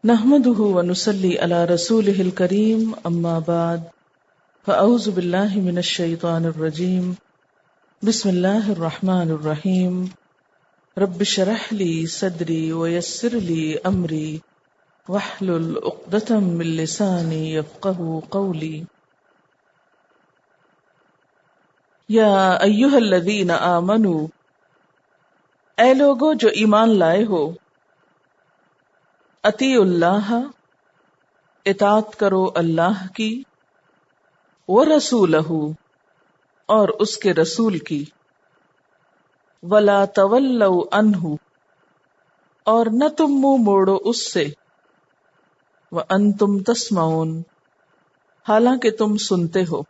نحمده ونصلي على رسوله الكريم اما بعد فاعوذ بالله من الشيطان الرجيم بسم الله الرحمن الرحيم رب اشرح لي صدري ويسر لي امري واحلل عقدة من لساني يفقهوا قولي یا ایھا الذین آمنوا، اے لوگو جو ایمان لائے ہو، اطیعوا اللہ، اطاعت کرو اللہ کی، ورسولہ، اور اس کے رسول کی، ولا تولوا عنہ، اور نہ تم منہ موڑو اس سے، وانتم تسمعون، حالانکہ تم سنتے ہو۔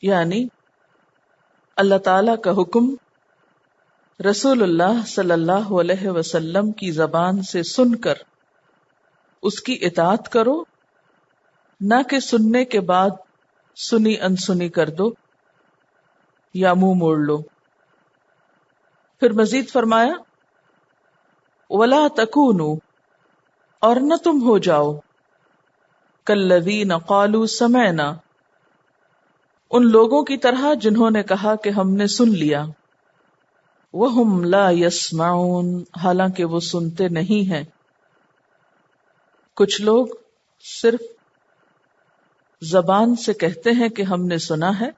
یعنی اللہ تعالی کا حکم رسول اللہ صلی اللہ علیہ وسلم کی زبان سے سن کر اس کی اطاعت کرو، نہ کہ سننے کے بعد سنی انسنی کر دو یا منہ موڑ لو۔ پھر مزید فرمایا وَلَا تَكُونُوا، اور نہ تم ہو جاؤ كَالَّذِينَ قَالُوا سَمِعْنَا، ان لوگوں کی طرح جنہوں نے کہا کہ ہم نے سن لیا، وَهُمْ لَا يَسْمَعُونَ، حالانکہ وہ سنتے نہیں ہیں۔ کچھ لوگ صرف زبان سے کہتے ہیں کہ ہم نے سنا ہے،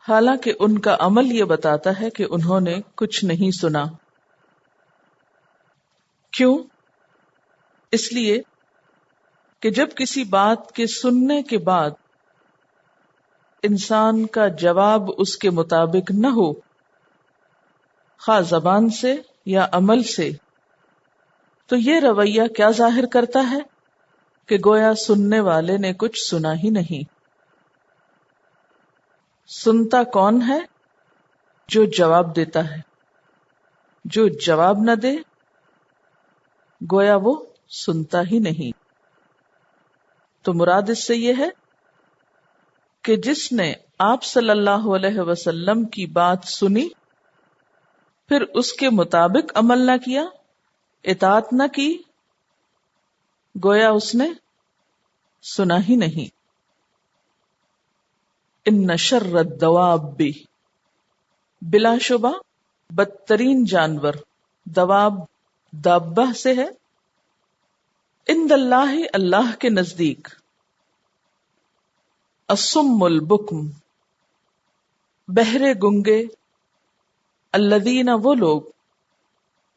حالانکہ ان کا عمل یہ بتاتا ہے کہ انہوں نے کچھ نہیں سنا۔ کیوں؟ اس لیے کہ جب کسی بات کے سننے کے بعد انسان کا جواب اس کے مطابق نہ ہو، خواہ زبان سے یا عمل سے، تو یہ رویہ کیا ظاہر کرتا ہے کہ گویا سننے والے نے کچھ سنا ہی نہیں۔ سنتا کون ہے؟ جو جواب دیتا ہے۔ جو جواب نہ دے گویا وہ سنتا ہی نہیں۔ تو مراد اس سے یہ ہے کہ جس نے آپ صلی اللہ علیہ وسلم کی بات سنی پھر اس کے مطابق عمل نہ کیا، اطاعت نہ کی، گویا اس نے سنا ہی نہیں۔ ان شر الدواب، بلا شبہ بدترین جانور، دواب دابہ سے ہے، عند اللہ، اللہ کے نزدیک، الصم البکم، بہرے گنگے، الذین، وہ لوگ،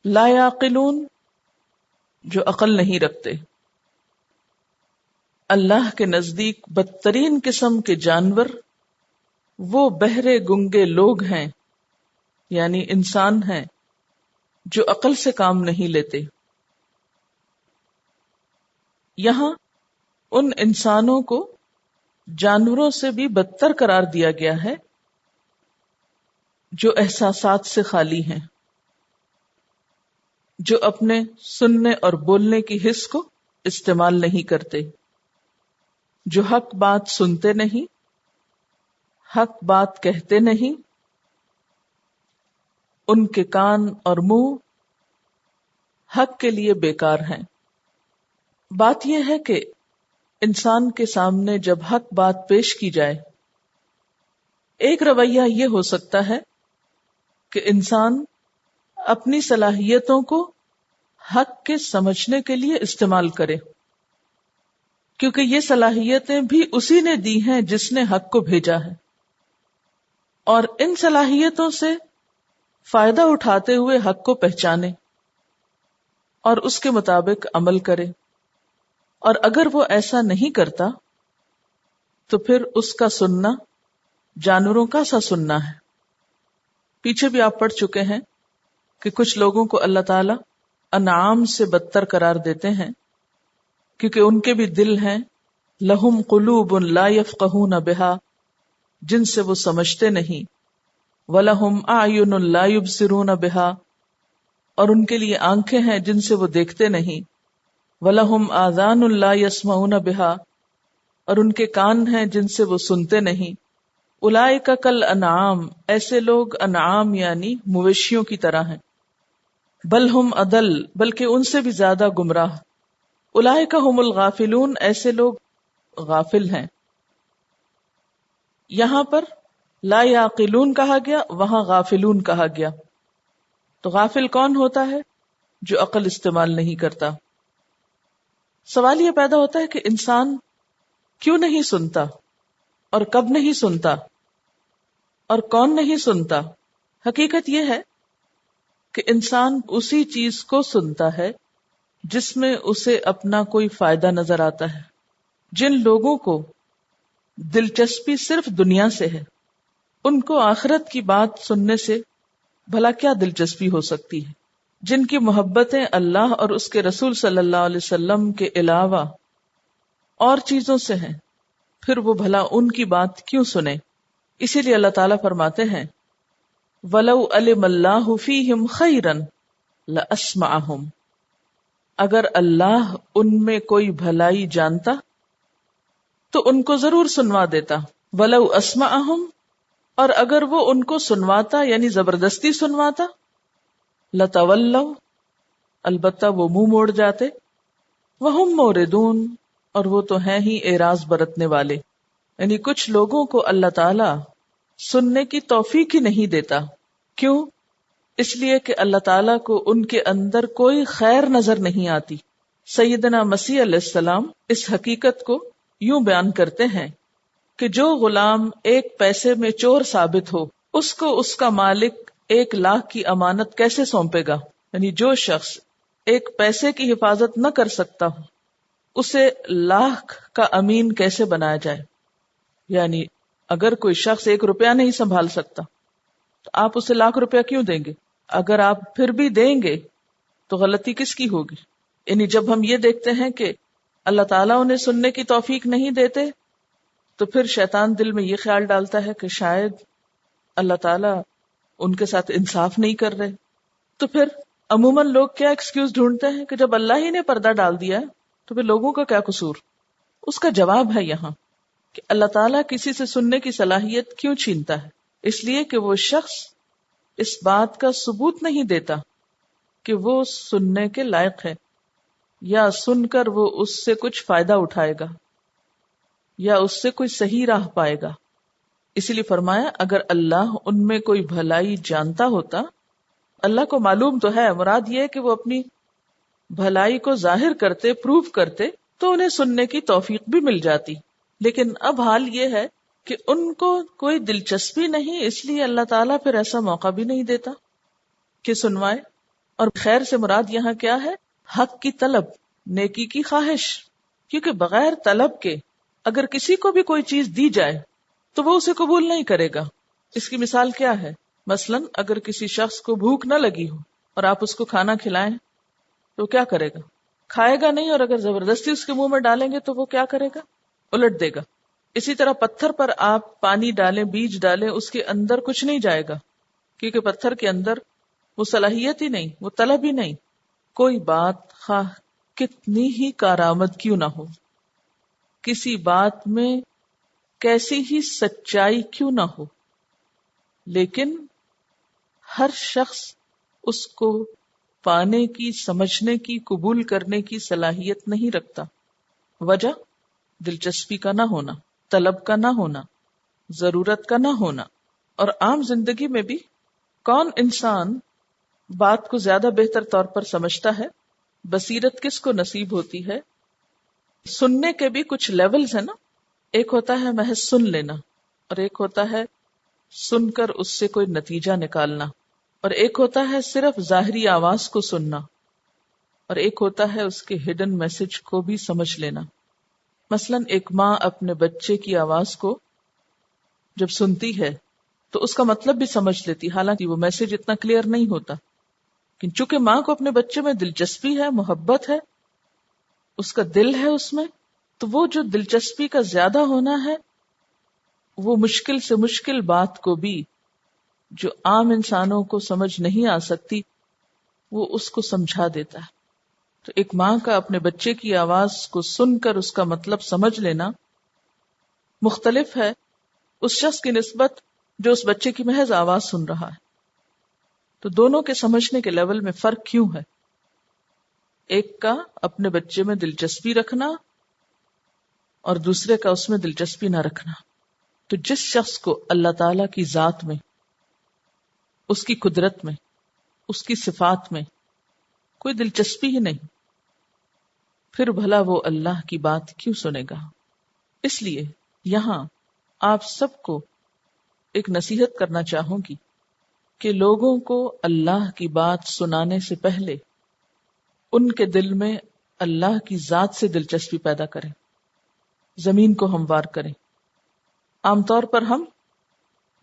لا یعقلون، جو عقل نہیں رکھتے۔ اللہ کے نزدیک بدترین قسم کے جانور وہ بہرے گنگے لوگ ہیں، یعنی انسان ہیں جو عقل سے کام نہیں لیتے۔ یہاں ان انسانوں کو جانوروں سے بھی بدتر قرار دیا گیا ہے جو احساسات سے خالی ہیں، جو اپنے سننے اور بولنے کی حس کو استعمال نہیں کرتے، جو حق بات سنتے نہیں، حق بات کہتے نہیں، ان کے کان اور منہ حق کے لیے بیکار ہیں۔ بات یہ ہے کہ انسان کے سامنے جب حق بات پیش کی جائے، ایک رویہ یہ ہو سکتا ہے کہ انسان اپنی صلاحیتوں کو حق کے سمجھنے کے لیے استعمال کرے، کیونکہ یہ صلاحیتیں بھی اسی نے دی ہیں جس نے حق کو بھیجا ہے، اور ان صلاحیتوں سے فائدہ اٹھاتے ہوئے حق کو پہچانے اور اس کے مطابق عمل کرے، اور اگر وہ ایسا نہیں کرتا تو پھر اس کا سننا جانوروں کا سا سننا ہے۔ پیچھے بھی آپ پڑھ چکے ہیں کہ کچھ لوگوں کو اللہ تعالی انعام سے بدتر قرار دیتے ہیں، کیونکہ ان کے بھی دل ہیں، لہم قلوب لا یفقہون بہا، جن سے وہ سمجھتے نہیں، وَلَهُمْ أَعْيُنٌ لَا يُبْصِرُونَ بِهَا، اور ان کے لیے آنکھیں ہیں جن سے وہ دیکھتے نہیں، وَلَهُمْ آذَانٌ لَا يَسْمَعُونَ بِهَا، اور ان کے کان ہیں جن سے وہ سنتے نہیں۔ اولئک کالانعام، ایسے لوگ انعام یعنی مویشیوں کی طرح ہیں، بل ہم اضل، بلکہ ان سے بھی زیادہ گمراہ. اولئک هم الغافلون، ایسے لوگ غافل ہیں. یہاں پر لا یعقلون کہا گیا، وہاں غافلون کہا گیا. تو غافل کون ہوتا ہے؟ جو عقل استعمال نہیں کرتا. سوال یہ پیدا ہوتا ہے کہ انسان کیوں نہیں سنتا، اور کب نہیں سنتا، اور کون نہیں سنتا؟ حقیقت یہ ہے کہ انسان اسی چیز کو سنتا ہے جس میں اسے اپنا کوئی فائدہ نظر آتا ہے. جن لوگوں کو دلچسپی صرف دنیا سے ہے، ان کو آخرت کی بات سننے سے بھلا کیا دلچسپی ہو سکتی ہے؟ جن کی محبتیں اللہ اور اس کے رسول صلی اللہ علیہ وسلم کے علاوہ اور چیزوں سے ہیں، پھر وہ بھلا ان کی بات کیوں سنیں؟ اسی لیے اللہ تعالیٰ فرماتے ہیں وَلَوْ عَلِمَ اللَّهُ فِيهِمْ خَيْرًا لَأَسْمَعَهُمْ، اگر اللہ ان میں کوئی بھلائی جانتا تو ان کو ضرور سنوا دیتا. وَلَوْ أَسْمَعَهُمْ، اور اگر وہ ان کو سنواتا یعنی زبردستی سنواتا، لَتَوَلَّوْا، البتہ وہ منہ موڑ جاتے، وَهُمْ مُعْرِضُونَ، اور وہ تو ہیں ہی اعراض برتنے والے. یعنی کچھ لوگوں کو اللہ تعالی سننے کی توفیق ہی نہیں دیتا. کیوں؟ اس لیے کہ اللہ تعالیٰ کو ان کے اندر کوئی خیر نظر نہیں آتی. سیدنا مسیح علیہ السلام اس حقیقت کو یوں بیان کرتے ہیں کہ جو غلام 1 پیسے میں چور ثابت ہو، اس کو اس کا مالک 1,00,000 کی امانت کیسے سونپے گا؟ یعنی جو شخص 1 پیسے کی حفاظت نہ کر سکتا ہو، اسے 1,00,000 کا امین کیسے بنایا جائے؟ یعنی اگر کوئی شخص 1 روپیہ نہیں سنبھال سکتا تو آپ اسے 1,00,000 روپیہ کیوں دیں گے؟ اگر آپ پھر بھی دیں گے تو غلطی کس کی ہوگی؟ یعنی جب ہم یہ دیکھتے ہیں کہ اللہ تعالیٰ انہیں سننے کی توفیق نہیں دیتے، تو پھر شیطان دل میں یہ خیال ڈالتا ہے کہ شاید اللہ تعالیٰ ان کے ساتھ انصاف نہیں کر رہے. تو پھر عموماً لوگ کیا ایکسکیوز ڈھونڈتے ہیں کہ جب اللہ ہی نے پردہ ڈال دیا ہے تو پھر لوگوں کا کیا قصور؟ اس کا جواب ہے یہاں کہ اللہ تعالیٰ کسی سے سننے کی صلاحیت کیوں چھینتا ہے؟ اس لیے کہ وہ شخص اس بات کا ثبوت نہیں دیتا کہ وہ سننے کے لائق ہے، یا سن کر وہ اس سے کچھ فائدہ اٹھائے گا، یا اس سے کوئی صحیح راہ پائے گا. اسی لیے فرمایا اگر اللہ ان میں کوئی بھلائی جانتا ہوتا، اللہ کو معلوم تو ہے، مراد یہ ہے کہ وہ اپنی بھلائی کو ظاہر کرتے، پروف کرتے، تو انہیں سننے کی توفیق بھی مل جاتی. لیکن اب حال یہ ہے کہ ان کو کوئی دلچسپی نہیں، اس لیے اللہ تعالیٰ پھر ایسا موقع بھی نہیں دیتا کہ سنوائے. اور خیر سے مراد یہاں کیا ہے؟ حق کی طلب، نیکی کی خواہش. کیونکہ بغیر طلب کے اگر کسی کو بھی کوئی چیز دی جائے تو وہ اسے قبول نہیں کرے گا. اس کی مثال کیا ہے؟ مثلا اگر کسی شخص کو بھوک نہ لگی ہو اور آپ اس کو کھانا کھلائیں تو کیا کرے گا؟ کھائے گا نہیں. اور اگر زبردستی اس کے منہ میں ڈالیں گے تو وہ کیا کرے گا؟ الٹ دے گا. اسی طرح پتھر پر آپ پانی ڈالیں، بیج ڈالیں، اس کے اندر کچھ نہیں جائے گا، کیونکہ پتھر کے اندر وہ صلاحیت ہی نہیں، وہ طلب ہی نہیں. کوئی بات خواہ کتنی ہی کارآمد کیوں نہ ہو، کسی بات میں کیسی ہی سچائی کیوں نہ ہو، لیکن ہر شخص اس کو پانے کی، سمجھنے کی، قبول کرنے کی صلاحیت نہیں رکھتا. وجہ دلچسپی کا نہ ہونا، طلب کا نہ ہونا، ضرورت کا نہ ہونا. اور عام زندگی میں بھی کون انسان بات کو زیادہ بہتر طور پر سمجھتا ہے؟ بصیرت کس کو نصیب ہوتی ہے؟ سننے کے بھی کچھ لیولز ہیں نا. ایک ہوتا ہے محض سن لینا، اور ایک ہوتا ہے سن کر اس سے کوئی نتیجہ نکالنا، اور ایک ہوتا ہے صرف ظاہری آواز کو سننا، اور ایک ہوتا ہے اس کے ہڈن میسج کو بھی سمجھ لینا. مثلا ایک ماں اپنے بچے کی آواز کو جب سنتی ہے تو اس کا مطلب بھی سمجھ لیتی، حالانکہ وہ میسج اتنا کلیئر نہیں ہوتا. لیکن چونکہ ماں کو اپنے بچے میں دلچسپی ہے، محبت ہے، اس کا دل ہے اس میں، تو وہ جو دلچسپی کا زیادہ ہونا ہے وہ مشکل سے مشکل بات کو بھی جو عام انسانوں کو سمجھ نہیں آ سکتی وہ اس کو سمجھا دیتا ہے. تو ایک ماں کا اپنے بچے کی آواز کو سن کر اس کا مطلب سمجھ لینا مختلف ہے اس شخص کی نسبت جو اس بچے کی محض آواز سن رہا ہے. تو دونوں کے سمجھنے کے لیول میں فرق کیوں ہے؟ ایک کا اپنے بچے میں دلچسپی رکھنا اور دوسرے کا اس میں دلچسپی نہ رکھنا. تو جس شخص کو اللہ تعالی کی ذات میں، اس کی قدرت میں، اس کی صفات میں کوئی دلچسپی ہی نہیں، پھر بھلا وہ اللہ کی بات کیوں سنے گا؟ اس لیے یہاں آپ سب کو ایک نصیحت کرنا چاہوں گی کہ لوگوں کو اللہ کی بات سنانے سے پہلے ان کے دل میں اللہ کی ذات سے دلچسپی پیدا کریں، زمین کو ہموار کریں. عام طور پر ہم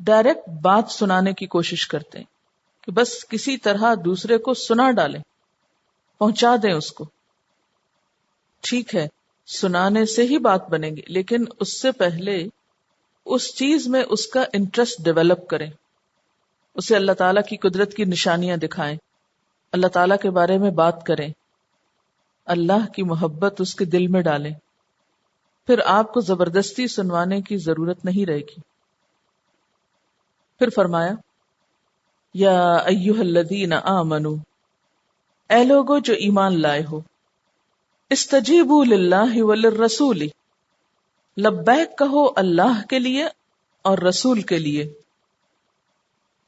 ڈائریکٹ بات سنانے کی کوشش کرتے ہیں کہ بس کسی طرح دوسرے کو سنا ڈالیں، پہنچا دیں اس کو. ٹھیک ہے، سنانے سے ہی بات بنے گی، لیکن اس سے پہلے اس چیز میں اس کا انٹرسٹ ڈیولپ کریں، اسے اللہ تعالیٰ کی قدرت کی نشانیاں دکھائیں، اللہ تعالیٰ کے بارے میں بات کریں، اللہ کی محبت اس کے دل میں ڈالیں. پھر آپ کو زبردستی سنوانے کی ضرورت نہیں رہے گی. پھر فرمایا یا ایھا الذین آمنو، اے لوگو جو ایمان لائے ہو، استجیبوا للہ وللرسول، لبیک کہو اللہ کے لیے اور رسول کے لیے.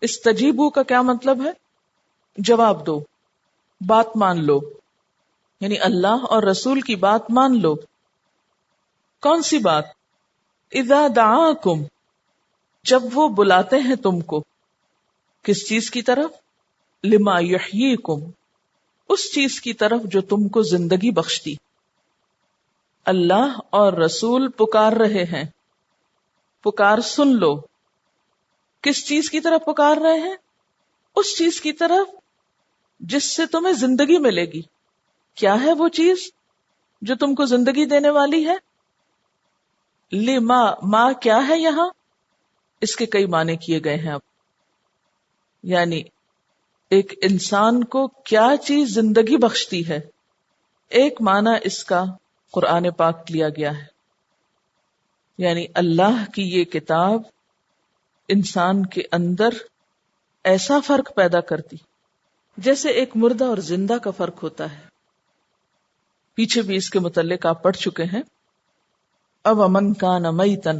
استجیبوا کا کیا مطلب ہے؟ جواب دو، بات مان لو، یعنی اللہ اور رسول کی بات مان لو. کون سی بات؟ اذا دعاکم، جب وہ بلاتے ہیں تم کو. کس چیز کی طرف؟ لما یحییکم، اس چیز کی طرف جو تم کو زندگی بخشتی. اللہ اور رسول پکار رہے ہیں، پکار سن لو. کس چیز کی طرف پکار رہے ہیں؟ اس چیز کی طرف جس سے تمہیں زندگی ملے گی. کیا ہے وہ چیز جو تم کو زندگی دینے والی ہے؟ لما، ما کیا ہے یہاں؟ اس کے کئی معنی کیے گئے ہیں. اب یعنی ایک انسان کو کیا چیز زندگی بخشتی ہے. ایک معنی اس کا قرآن پاک لیا گیا ہے، یعنی اللہ کی یہ کتاب انسان کے اندر ایسا فرق پیدا کرتی جیسے ایک مردہ اور زندہ کا فرق ہوتا ہے. پیچھے بھی اس کے متعلق آپ پڑھ چکے ہیں. اومن کان میتا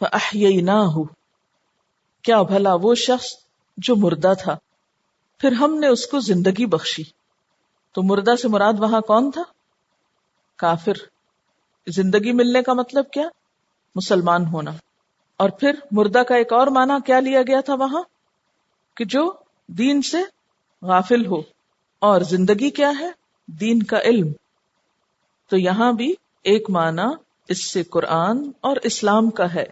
فاحییناہ، کیا بھلا وہ شخص جو مردہ تھا پھر ہم نے اس کو زندگی بخشی. تو مردہ سے مراد وہاں کون تھا؟ کافر. زندگی ملنے کا مطلب کیا؟ مسلمان ہونا. اور پھر مردہ کا ایک اور معنی کیا لیا گیا تھا وہاں؟ کہ جو دین سے غافل ہو. اور زندگی کیا ہے؟ دین کا علم. تو یہاں بھی ایک معنی اس سے قرآن اور اسلام کا ہے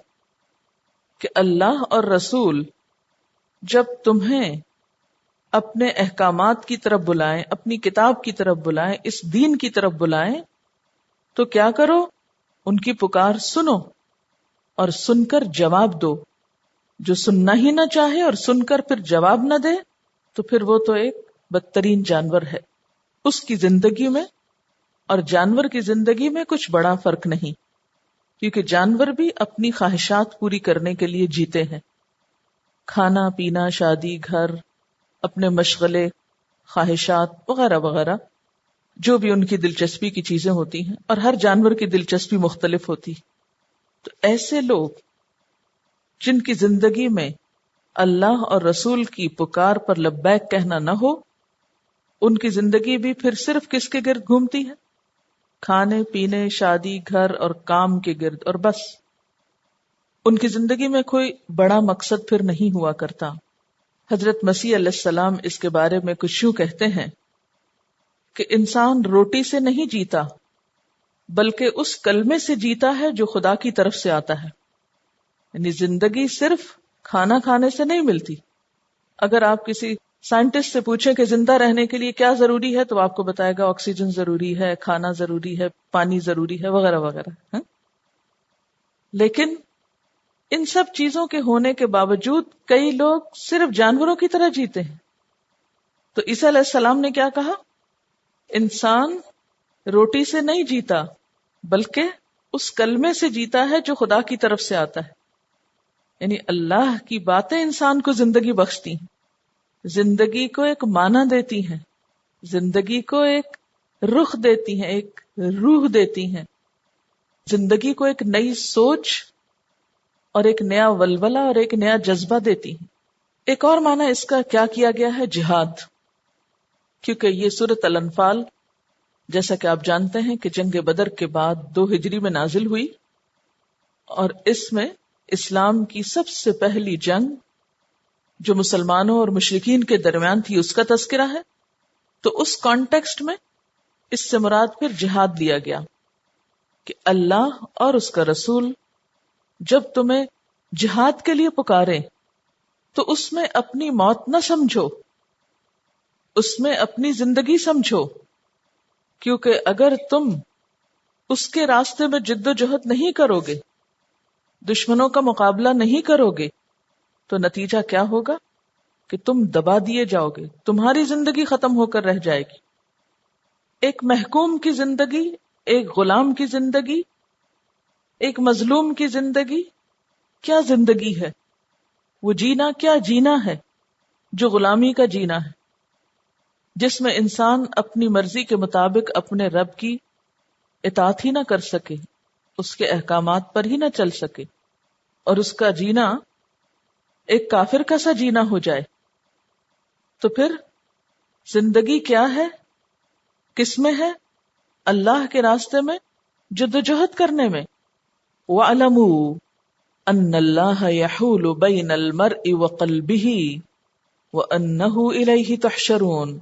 کہ اللہ اور رسول جب تمہیں اپنے احکامات کی طرف بلائیں، اپنی کتاب کی طرف بلائیں، اس دین کی طرف بلائیں، تو کیا کرو؟ ان کی پکار سنو اور سن کر جواب دو. جو سننا ہی نہ چاہے اور سن کر پھر جواب نہ دے تو پھر وہ تو ایک بدترین جانور ہے. اس کی زندگی میں اور جانور کی زندگی میں کچھ بڑا فرق نہیں، کیونکہ جانور بھی اپنی خواہشات پوری کرنے کے لیے جیتے ہیں. کھانا پینا، شادی، گھر، اپنے مشغلے، خواہشات وغیرہ وغیرہ، جو بھی ان کی دلچسپی کی چیزیں ہوتی ہیں، اور ہر جانور کی دلچسپی مختلف ہوتی. تو ایسے لوگ جن کی زندگی میں اللہ اور رسول کی پکار پر لبیک کہنا نہ ہو، ان کی زندگی بھی پھر صرف کس کے گرد گھومتی ہے؟ کھانے پینے، شادی، گھر اور کام کے گرد، اور بس. ان کی زندگی میں کوئی بڑا مقصد پھر نہیں ہوا کرتا. حضرت مسیح علیہ السلام اس کے بارے میں کچھ یوں کہتے ہیں کہ انسان روٹی سے نہیں جیتا بلکہ اس کلمے سے جیتا ہے جو خدا کی طرف سے آتا ہے. یعنی زندگی صرف کھانا کھانے سے نہیں ملتی. اگر آپ کسی سائنٹسٹ سے پوچھیں کہ زندہ رہنے کے لیے کیا ضروری ہے تو آپ کو بتائے گا آکسیجن ضروری ہے، کھانا ضروری ہے، پانی ضروری ہے، وغیرہ وغیرہ. لیکن ان سب چیزوں کے ہونے کے باوجود کئی لوگ صرف جانوروں کی طرح جیتے ہیں. تو عیسیٰ علیہ السلام نے کیا کہا؟ انسان روٹی سے نہیں جیتا بلکہ اس کلمے سے جیتا ہے جو خدا کی طرف سے آتا ہے. یعنی اللہ کی باتیں انسان کو زندگی بخشتی ہیں. زندگی کو ایک معنی دیتی ہیں، زندگی کو ایک رخ دیتی ہیں، ایک روح دیتی ہیں، زندگی کو ایک نئی سوچ اور ایک نیا ولولہ اور ایک نیا جذبہ دیتی ہیں۔ ایک اور معنی اس کا کیا کیا گیا ہے؟ جہاد، کیونکہ یہ سورۃ الانفال جیسا کہ آپ جانتے ہیں کہ جنگ بدر کے بعد 2 ہجری میں نازل ہوئی، اور اس میں اسلام کی سب سے پہلی جنگ جو مسلمانوں اور مشرکین کے درمیان تھی اس کا تذکرہ ہے۔ تو اس کانٹیکسٹ میں اس سے مراد پھر جہاد لیا گیا کہ اللہ اور اس کا رسول جب تمہیں جہاد کے لیے پکارے تو اس میں اپنی موت نہ سمجھو، اس میں اپنی زندگی سمجھو، کیونکہ اگر تم اس کے راستے میں جد و جہد نہیں کرو گے، دشمنوں کا مقابلہ نہیں کرو گے، تو نتیجہ کیا ہوگا کہ تم دبا دیے جاؤ گے، تمہاری زندگی ختم ہو کر رہ جائے گی۔ ایک محکوم کی زندگی، ایک غلام کی زندگی، ایک مظلوم کی زندگی کیا زندگی ہے؟ وہ جینا کیا جینا ہے جو غلامی کا جینا ہے، جس میں انسان اپنی مرضی کے مطابق اپنے رب کی اطاعت ہی نہ کر سکے، اس کے احکامات پر ہی نہ چل سکے، اور اس کا جینا ایک کافر کا سا جینا ہو جائے۔ تو پھر زندگی کیا ہے؟ کس میں ہے؟ اللہ کے راستے میں جد و جہد کرنے میں۔ وَاعْلَمُوا أَنَّ اللَّهَ يَحُولُ بَيْنَ الْمَرْءِ وَقَلْبِهِ وَأَنَّهُ إِلَيْهِ تُحْشَرُونَ،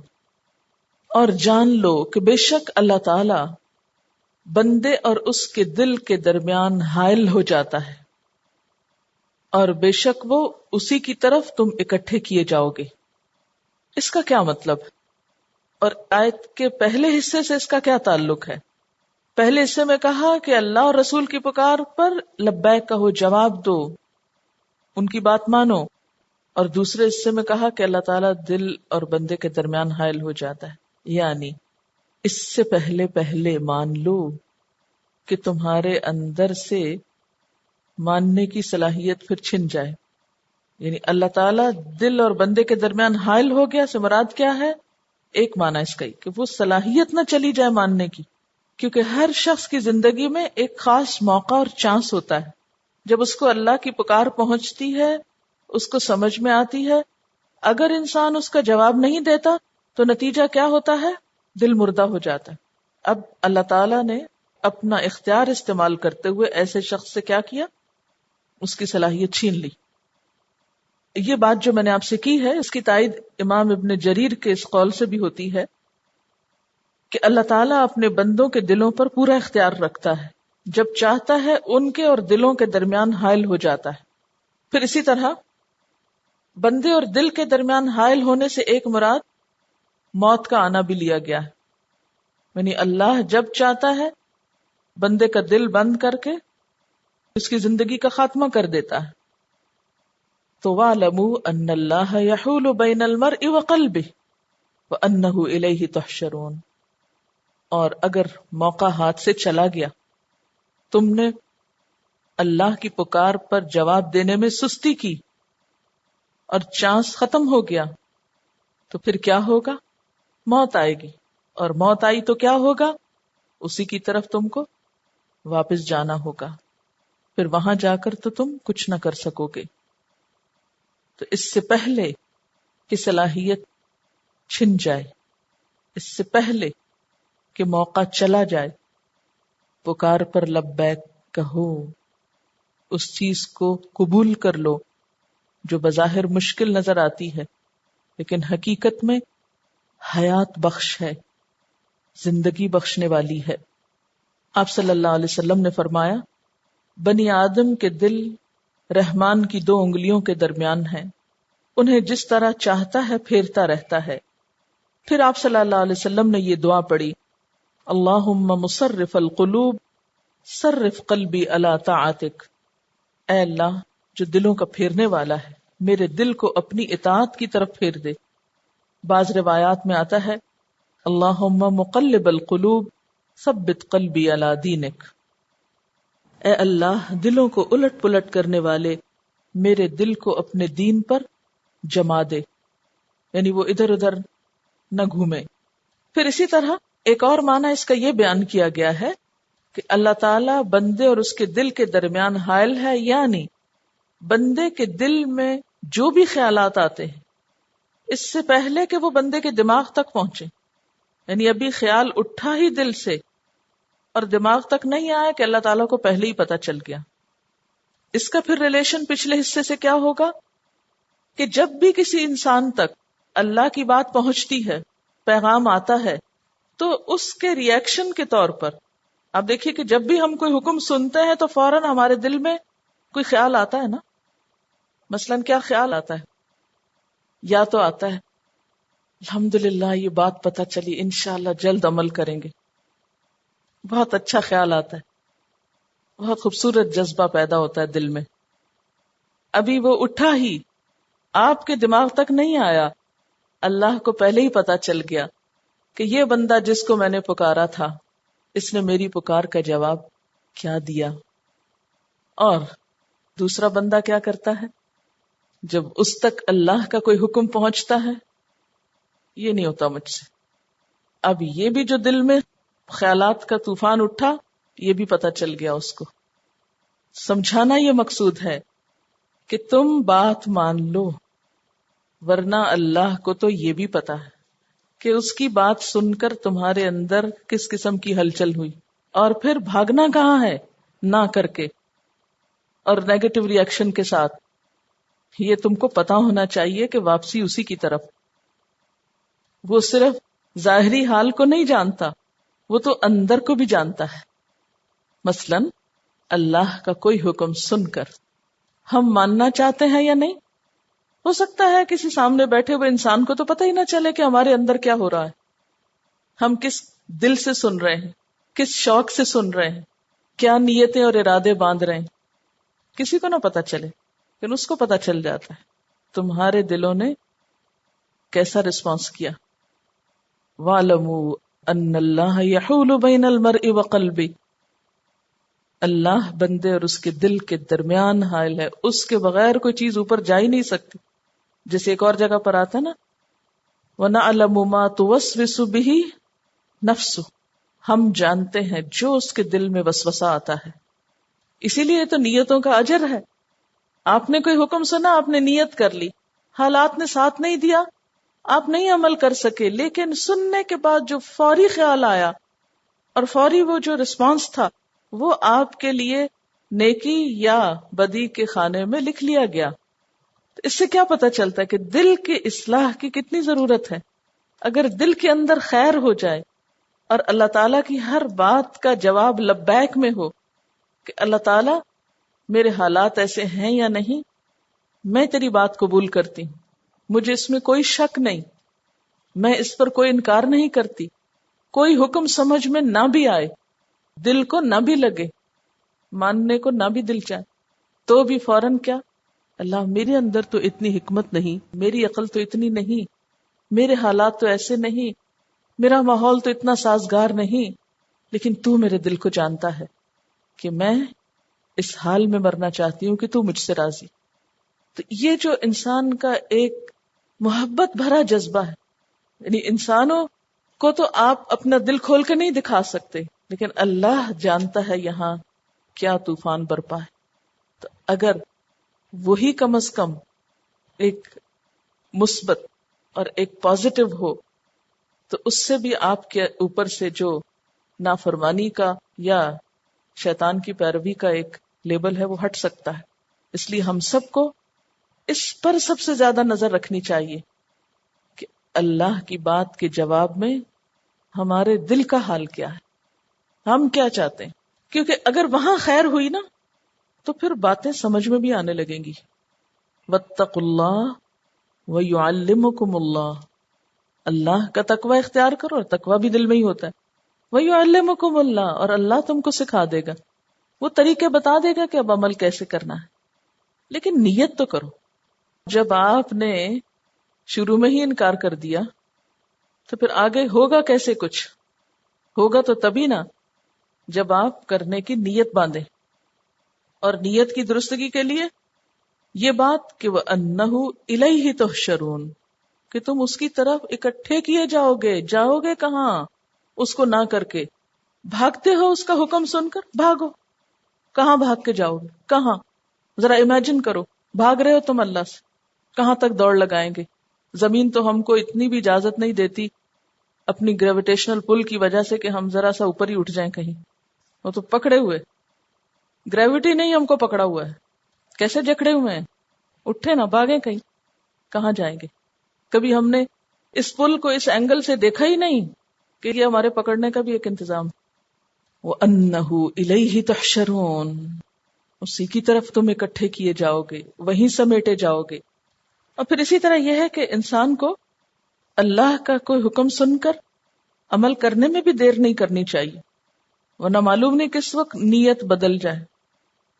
اور جان لو کہ بے شک اللہ تعالی بندے اور اس کے دل کے درمیان حائل ہو جاتا ہے، اور بے شک وہ اسی کی طرف تم اکٹھے کیے جاؤ گے۔ اس کا کیا مطلب؟ اور آیت کے پہلے حصے سے اس کا کیا تعلق ہے؟ پہلے حصے میں کہا کہ اللہ اور رسول کی پکار پر لبیک کہو، جواب دو، ان کی بات مانو، اور دوسرے حصے میں کہا کہ اللہ تعالیٰ دل اور بندے کے درمیان حائل ہو جاتا ہے، یعنی اس سے پہلے مان لو کہ تمہارے اندر سے ماننے کی صلاحیت پھر چھن جائے۔ یعنی اللہ تعالیٰ دل اور بندے کے درمیان حائل ہو گیا سے مراد کیا ہے؟ ایک معنی اس کا ہی کہ وہ صلاحیت نہ چلی جائے ماننے کی، کیونکہ ہر شخص کی زندگی میں ایک خاص موقع اور چانس ہوتا ہے، جب اس کو اللہ کی پکار پہنچتی ہے، اس کو سمجھ میں آتی ہے، اگر انسان اس کا جواب نہیں دیتا تو نتیجہ کیا ہوتا ہے؟ دل مردہ ہو جاتا ہے۔ اب اللہ تعالیٰ نے اپنا اختیار استعمال کرتے ہوئے ایسے شخص سے کیا کیا؟ اس کی صلاحیت چھین لی۔ یہ بات جو میں نے آپ سے کی ہے، اس کی تائید امام ابن جریر کے اس قول سے بھی ہوتی ہے کہ اللہ تعالیٰ اپنے بندوں کے دلوں پر پورا اختیار رکھتا ہے، جب چاہتا ہے ان کے اور دلوں کے درمیان حائل ہو جاتا ہے۔ پھر اسی طرح بندے اور دل کے درمیان حائل ہونے سے ایک مراد موت کا آنا بھی لیا گیا ہے، یعنی اللہ جب چاہتا ہے بندے کا دل بند کر کے اس کی زندگی کا خاتمہ کر دیتا ہے۔ تو وَاعْلَمُوا أَنَّ اللَّهَ يَحُولُ بَيْنَ الْمَرْءِ وَقَلْبِهِ وَأَنَّهُ إِلَيْهِ تُحْشَرُونَ، اور اگر موقع ہاتھ سے چلا گیا، تم نے اللہ کی پکار پر جواب دینے میں سستی کی اور چانس ختم ہو گیا، تو پھر کیا ہوگا؟ موت آئے گی، اور موت آئی تو کیا ہوگا؟ اسی کی طرف تم کو واپس جانا ہوگا، پھر وہاں جا کر تو تم کچھ نہ کر سکو گے۔ تو اس سے پہلے کہ صلاحیت چھن جائے، اس سے پہلے کہ موقع چلا جائے، پکار پر لبیک کہو، اس چیز کو قبول کر لو جو بظاہر مشکل نظر آتی ہے لیکن حقیقت میں حیات بخش ہے، زندگی بخشنے والی ہے۔ آپ صلی اللہ علیہ وسلم نے فرمایا، بنی آدم کے دل رحمان کی 2 انگلیوں کے درمیان ہیں، انہیں جس طرح چاہتا ہے پھیرتا رہتا ہے۔ پھر آپ صلی اللہ علیہ وسلم نے یہ دعا پڑھی، اللہم مصرف القلوب صرف قلبی علی طاعتک، اے اللہ جو دلوں کا پھیرنے والا ہے، میرے دل کو اپنی اطاعت کی طرف پھیر دے۔ بعض روایات میں آتا ہے، اللہم مقلب القلوب ثبت قلبی علی دینک، اے اللہ دلوں کو الٹ پلٹ کرنے والے، میرے دل کو اپنے دین پر جما دے۔ یعنی وہ ادھر ادھر نہ گھومے. پھر اسی طرح ایک اور معنی اس کا یہ بیان کیا گیا ہے کہ اللہ تعالی بندے اور اس کے دل کے درمیان حائل ہے، یعنی بندے کے دل میں جو بھی خیالات آتے ہیں اس سے پہلے کہ وہ بندے کے دماغ تک پہنچے، یعنی ابھی خیال اٹھا ہی دل سے اور دماغ تک نہیں آیا کہ اللہ تعالیٰ کو پہلے ہی پتہ چل گیا. اس کا پھر ریلیشن پچھلے حصے سے کیا ہوگا کہ جب بھی کسی انسان تک اللہ کی بات پہنچتی ہے، پیغام آتا ہے، تو اس کے ریئیکشن کے طور پر آپ دیکھیے کہ جب بھی ہم کوئی حکم سنتے ہیں تو فوراً ہمارے دل میں کوئی خیال آتا ہے نا. مثلاً کیا خیال آتا ہے؟ یا تو آتا ہے الحمدللہ یہ بات پتہ چلی، انشاءاللہ جلد عمل کریں گے. بہت اچھا خیال آتا ہے، بہت خوبصورت جذبہ پیدا ہوتا ہے دل میں. ابھی وہ اٹھا ہی آپ کے دماغ تک نہیں آیا، اللہ کو پہلے ہی پتہ چل گیا کہ یہ بندہ جس کو میں نے پکارا تھا اس نے میری پکار کا جواب کیا دیا. اور دوسرا بندہ کیا کرتا ہے جب اس تک اللہ کا کوئی حکم پہنچتا ہے؟ یہ نہیں ہوتا مجھ سے. اب یہ بھی جو دل میں خیالات کا طوفان اٹھا یہ بھی پتہ چل گیا اس کو. سمجھانا یہ مقصود ہے کہ تم بات مان لو، ورنہ اللہ کو تو یہ بھی پتا ہے کہ اس کی بات سن کر تمہارے اندر کس قسم کی ہلچل ہوئی، اور پھر بھاگنا کہاں ہے نہ کر کے اور نیگیٹو ری ایکشن کے ساتھ. یہ تم کو پتا ہونا چاہیے کہ واپسی اسی کی طرف. وہ صرف ظاہری حال کو نہیں جانتا، وہ تو اندر کو بھی جانتا ہے. مثلاً اللہ کا کوئی حکم سن کر ہم ماننا چاہتے ہیں یا نہیں؟ ہو سکتا ہے کسی سامنے بیٹھے ہوئے انسان کو تو پتہ ہی نہ چلے کہ ہمارے اندر کیا ہو رہا ہے، ہم کس دل سے سن رہے ہیں، کس شوق سے سن رہے ہیں، کیا نیتیں اور ارادے باندھ رہے ہیں. کسی کو نہ پتہ چلے، لیکن اس کو پتہ چل جاتا ہے تمہارے دلوں نے کیسا رسپانس کیا. وَاعْلَمُوا أَنَّ اللَّهَ يَحُولُ بَيْنَ الْمَرْءِ وَقَلْبِهِ، اللہ بندے اور اس کے دل کے درمیان حائل ہے، اس کے بغیر کوئی چیز اوپر جا ہی نہیں سکتی. جیسے ایک اور جگہ پر آتا نا وَنَعْلَمُ مَا تُوَسْوِسُ بِهِ نَفْسُهُ، ہم جانتے ہیں جو اس کے دل میں وسوسہ آتا ہے. اسی لیے تو نیتوں کا اجر ہے. آپ نے کوئی حکم سنا، آپ نے نیت کر لی، حالات نے ساتھ نہیں دیا، آپ نہیں عمل کر سکے، لیکن سننے کے بعد جو فوری خیال آیا اور فوری وہ جو رسپانس تھا وہ آپ کے لیے نیکی یا بدی کے خانے میں لکھ لیا گیا. اس سے کیا پتہ چلتا ہے کہ دل کی اصلاح کی کتنی ضرورت ہے. اگر دل کے اندر خیر ہو جائے اور اللہ تعالیٰ کی ہر بات کا جواب لبیک میں ہو کہ اللہ تعالیٰ میرے حالات ایسے ہیں یا نہیں، میں تیری بات قبول کرتی ہوں، مجھے اس میں کوئی شک نہیں، میں اس پر کوئی انکار نہیں کرتی، کوئی حکم سمجھ میں نہ بھی آئے، دل کو نہ بھی لگے، ماننے کو نہ بھی دل چاہے، تو بھی فوراً کیا، اللہ میرے اندر تو اتنی حکمت نہیں، میری عقل تو اتنی نہیں، میرے حالات تو ایسے نہیں، میرا ماحول تو اتنا سازگار نہیں، لیکن تو میرے دل کو جانتا ہے کہ میں اس حال میں مرنا چاہتی ہوں کہ تو مجھ سے راضی. تو یہ جو انسان کا ایک محبت بھرا جذبہ ہے، یعنی انسانوں کو تو آپ اپنا دل کھول کے نہیں دکھا سکتے، لیکن اللہ جانتا ہے یہاں کیا طوفان برپا ہے. تو اگر وہی کم از کم ایک مثبت اور ایک پازیٹو ہو تو اس سے بھی آپ کے اوپر سے جو نافرمانی کا یا شیطان کی پیروی کا ایک لیبل ہے وہ ہٹ سکتا ہے. اس لیے ہم سب کو اس پر سب سے زیادہ نظر رکھنی چاہیے کہ اللہ کی بات کے جواب میں ہمارے دل کا حال کیا ہے، ہم کیا چاہتے ہیں. کیونکہ اگر وہاں خیر ہوئی نا تو پھر باتیں سمجھ میں بھی آنے لگیں گی. وَاتَّقُوا اللَّهَ وَيُعَلِّمُكُمُ اللَّهُ، اللہ کا تقوی اختیار کرو، اور تقوی بھی دل میں ہی ہوتا ہے. وَيُعَلِّمُكُمُ اللَّهُ، اور اللہ تم کو سکھا دے گا، وہ طریقے بتا دے گا کہ اب عمل کیسے کرنا ہے. لیکن نیت تو کرو. جب آپ نے شروع میں ہی انکار کر دیا تو پھر آگے ہوگا کیسے؟ کچھ ہوگا تو تبھی نا جب آپ کرنے کی نیت باندھیں. اور نیت کی درستگی کے لیے یہ بات کہ وَأَنَّهُ إِلَيْهِ تُحْشَرُونَ، کہ تم اس کی طرف اکٹھے کیے جاؤ گے کہاں؟ اس کو نہ کر کے بھاگتے ہو اس کا حکم سن کر، بھاگو. کہاں بھاگ کے جاؤ گے؟ کہاں؟ ذرا امیجن کرو، بھاگ رہے ہو تم اللہ سے، کہاں تک دوڑ لگائیں گے؟ زمین تو ہم کو اتنی بھی اجازت نہیں دیتی اپنی گریویٹیشنل پل کی وجہ سے کہ ہم ذرا سا اوپر ہی اٹھ جائیں کہیں. وہ تو پکڑے ہوئے، گریوٹی نہیں ہم کو پکڑا ہوا ہے. کیسے جکڑے ہوئے ہیں؟ اٹھے نہ، بھاگیں کہیں. کہاں جائیں گے؟ کبھی ہم نے اس پل کو اس اینگل سے دیکھا ہی نہیں کہ یہ ہمارے پکڑنے کا بھی ایک انتظام. وَأَنَّهُ إِلَيْهِ تُحْشَرُونَ، اسی کی طرف تم اکٹھے کیے جاؤ گے، وہیں سمیٹے جاؤ گے. اور پھر اسی طرح یہ ہے کہ انسان کو اللہ کا کوئی حکم سن کر عمل کرنے میں بھی دیر نہیں کرنی چاہیے، ورنہ معلوم نہیں کس وقت نیت بدل جائے،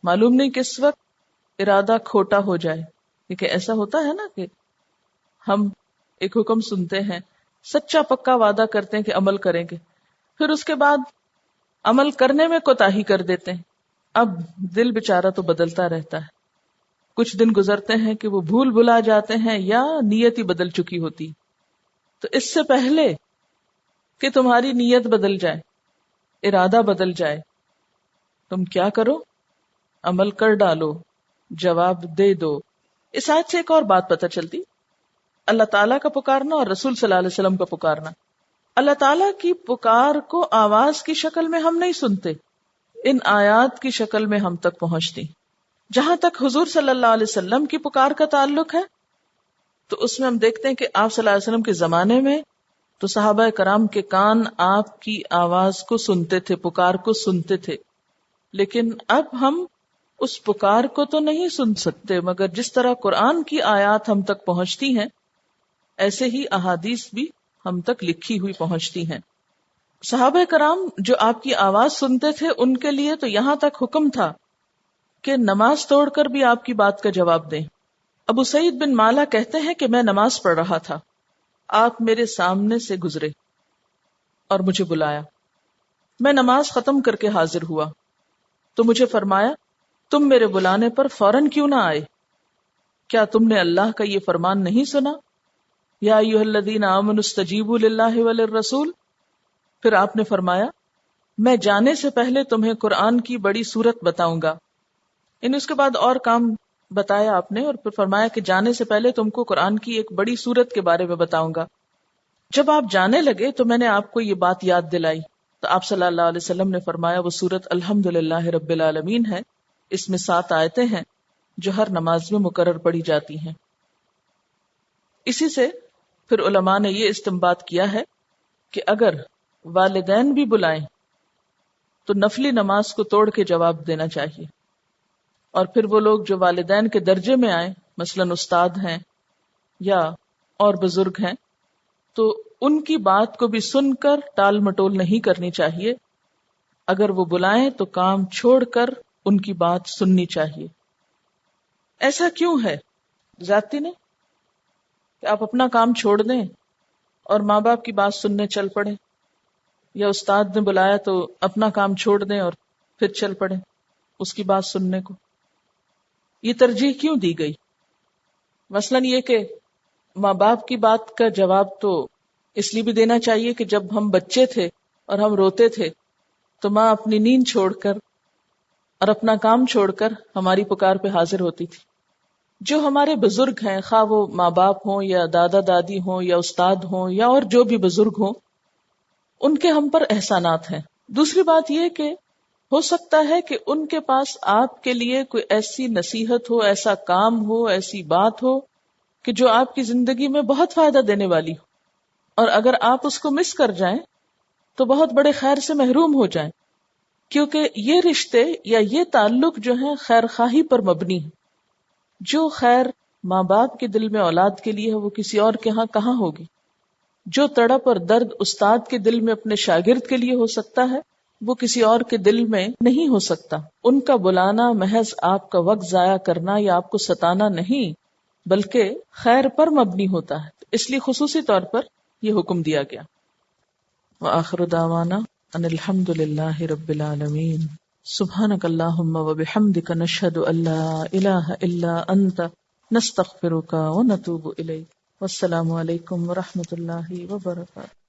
معلوم نہیں کس وقت ارادہ کھوٹا ہو جائے. کیونکہ ایسا ہوتا ہے نا کہ ہم ایک حکم سنتے ہیں، سچا پکا وعدہ کرتے ہیں کہ عمل کریں گے، پھر اس کے بعد عمل کرنے میں کوتاہی کر دیتے ہیں. اب دل بیچارہ تو بدلتا رہتا ہے، کچھ دن گزرتے ہیں کہ وہ بھول بھلا جاتے ہیں یا نیت ہی بدل چکی ہوتی. تو اس سے پہلے کہ تمہاری نیت بدل جائے، ارادہ بدل جائے، تم کیا کرو؟ عمل کر ڈالو، جواب دے دو. اس آیت سے ایک اور بات پتہ چلتی، اللہ تعالیٰ کا پکارنا اور رسول صلی اللہ علیہ وسلم کا پکارنا. اللہ تعالیٰ کی پکار کو آواز کی شکل میں ہم نہیں سنتے، ان آیات کی شکل میں ہم تک پہنچتی. جہاں تک حضور صلی اللہ علیہ وسلم کی پکار کا تعلق ہے تو اس میں ہم دیکھتے ہیں کہ آپ صلی اللہ علیہ وسلم کے زمانے میں تو صحابہ کرام کے کان آپ کی آواز کو سنتے تھے، پکار کو سنتے تھے. لیکن اب ہم اس پکار کو تو نہیں سن سکتے، مگر جس طرح قرآن کی آیات ہم تک پہنچتی ہیں ایسے ہی احادیث بھی ہم تک لکھی ہوئی پہنچتی ہیں. صحابہ کرام جو آپ کی آواز سنتے تھے ان کے لیے تو یہاں تک حکم تھا کہ نماز توڑ کر بھی آپ کی بات کا جواب دیں. ابو سعید بن مالا کہتے ہیں کہ میں نماز پڑھ رہا تھا، آپ میرے سامنے سے گزرے اور مجھے بلایا. میں نماز ختم کر کے حاضر ہوا تو مجھے فرمایا تم میرے بلانے پر فوراً کیوں نہ آئے؟ کیا تم نے اللہ کا یہ فرمان نہیں سنا، یا ایھا الذین آمنوا استجیبوا للہ وللرسول؟ پھر آپ نے فرمایا میں جانے سے پہلے تمہیں قرآن کی بڑی سورت بتاؤں گا. اس کے بعد اور کام بتایا آپ نے، اور پھر فرمایا کہ جانے سے پہلے تم کو قرآن کی ایک بڑی سورت کے بارے میں بتاؤں گا. جب آپ جانے لگے تو میں نے آپ کو یہ بات یاد دلائی تو آپ صلی اللہ علیہ وسلم نے فرمایا وہ سورت الحمدللہ رب العالمین ہے. اس میں 7 آیتیں ہیں جو ہر نماز میں مقرر پڑھی جاتی ہیں. اسی سے پھر علماء نے یہ استنباط کیا ہے کہ اگر والدین بھی بلائیں تو نفلی نماز کو توڑ کے جواب دینا چاہیے. اور پھر وہ لوگ جو والدین کے درجے میں آئیں، مثلاً استاد ہیں یا اور بزرگ ہیں، تو ان کی بات کو بھی سن کر ٹال مٹول نہیں کرنی چاہیے. اگر وہ بلائیں تو کام چھوڑ کر ان کی بات سننی چاہیے. ایسا کیوں ہے؟ زیادتی نہیں کہ آپ اپنا کام چھوڑ دیں اور ماں باپ کی بات سننے چل پڑیں، یا استاد نے بلایا تو اپنا کام چھوڑ دیں اور پھر چل پڑیں اس کی بات سننے کو. یہ ترجیح کیوں دی گئی؟ مثلاً یہ کہ ماں باپ کی بات کا جواب تو اس لیے بھی دینا چاہیے کہ جب ہم بچے تھے اور ہم روتے تھے تو ماں اپنی نیند چھوڑ کر اور اپنا کام چھوڑ کر ہماری پکار پہ حاضر ہوتی تھی. جو ہمارے بزرگ ہیں، خواہ وہ ماں باپ ہوں یا دادا دادی ہوں یا استاد ہوں یا اور جو بھی بزرگ ہوں، ان کے ہم پر احسانات ہیں. دوسری بات یہ کہ ہو سکتا ہے کہ ان کے پاس آپ کے لیے کوئی ایسی نصیحت ہو، ایسا کام ہو، ایسی بات ہو کہ جو آپ کی زندگی میں بہت فائدہ دینے والی ہو، اور اگر آپ اس کو مس کر جائیں تو بہت بڑے خیر سے محروم ہو جائیں. کیونکہ یہ رشتے یا یہ تعلق جو ہیں خیر خواہی پر مبنی ہے. جو خیر ماں باپ کے دل میں اولاد کے لیے ہے وہ کسی اور کے ہاں کہاں ہوگی؟ جو تڑپ اور درد استاد کے دل میں اپنے شاگرد کے لیے ہو سکتا ہے وہ کسی اور کے دل میں نہیں ہو سکتا. ان کا بلانا محض آپ کا وقت ضائع کرنا یا آپ کو ستانا نہیں بلکہ خیر پر مبنی ہوتا ہے، اس لیے خصوصی طور پر یہ حکم دیا گیا. وآخر دعوانا ان الحمد للہ رب العالمین. سبحانک اللہم وبحمدک نشہد ان لا الہ الا انت نستغفرک ونتوب الیک. والسلام علیکم ورحمۃ اللہ وبرکاتہ.